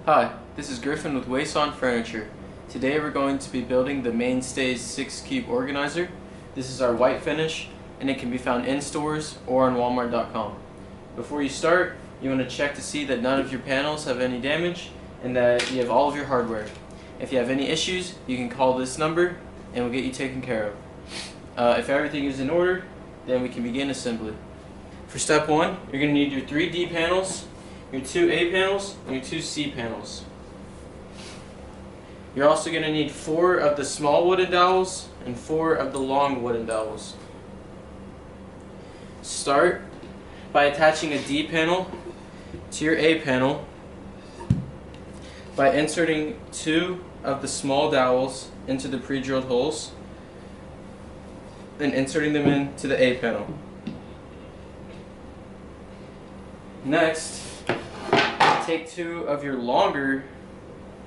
Hi, this is Griffin with Huisen Furniture. Today we're going to be building the Mainstays 6-cube organizer. This is our white finish and it can be found in stores or on walmart.com. Before you start, you want to check to see that none of your panels have any damage and that you have all of your hardware. If you have any issues, you can call this number and we'll get you taken care of. If everything is in order, then we can begin assembly. For step 1, you're going to need your 3 D panels, your 2 A panels, and your 2 C panels. You're also going to need 4 of the small wooden dowels and 4 of the long wooden dowels. Start by attaching a D panel to your A panel by inserting 2 of the small dowels into the pre-drilled holes and inserting them into the A panel. Next, take 2 of your longer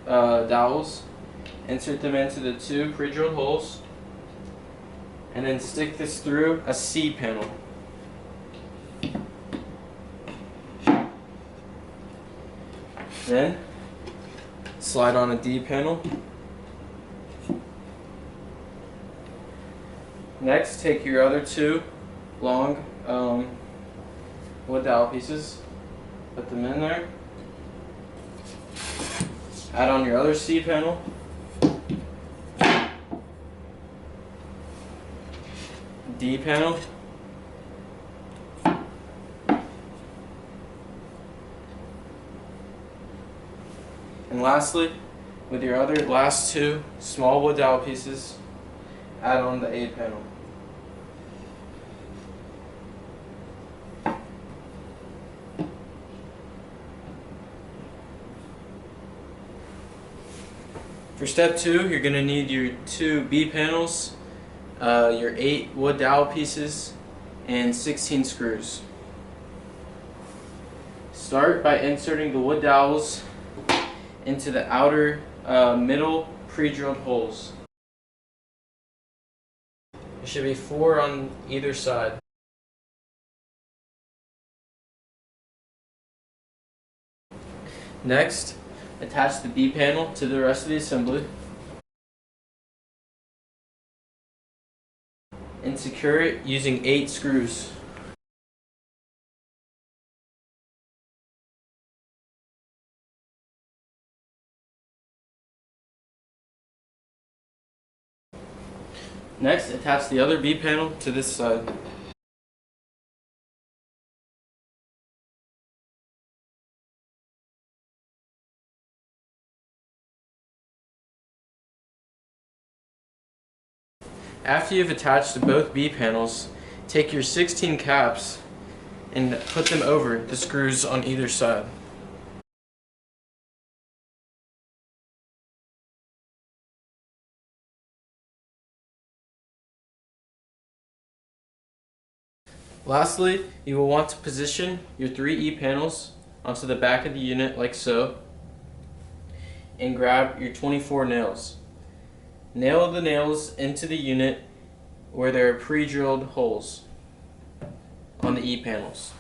dowels, insert them into the 2 pre-drilled holes, and then stick this through a C panel. Then slide on a D panel. Next, take your other 2 long wood dowel pieces, put them in there. Add on your other C panel. D panel. And lastly, with your other last 2 small wood dowel pieces, add on the A panel. For step 2, you're going to need your 2 B panels, your 8 wood dowel pieces, and 16 screws. Start by inserting the wood dowels into the outer middle pre-drilled holes. There should be 4 on either side. Next, attach the B panel to the rest of the assembly and secure it using 8 screws. Next, attach the other B panel to this side. After you've attached both B panels, take your 16 caps and put them over the screws on either side. Lastly, you will want to position your 3 E panels onto the back of the unit like so, and grab your 24 nails. Nail the nails into the unit where there are pre-drilled holes on the E panels.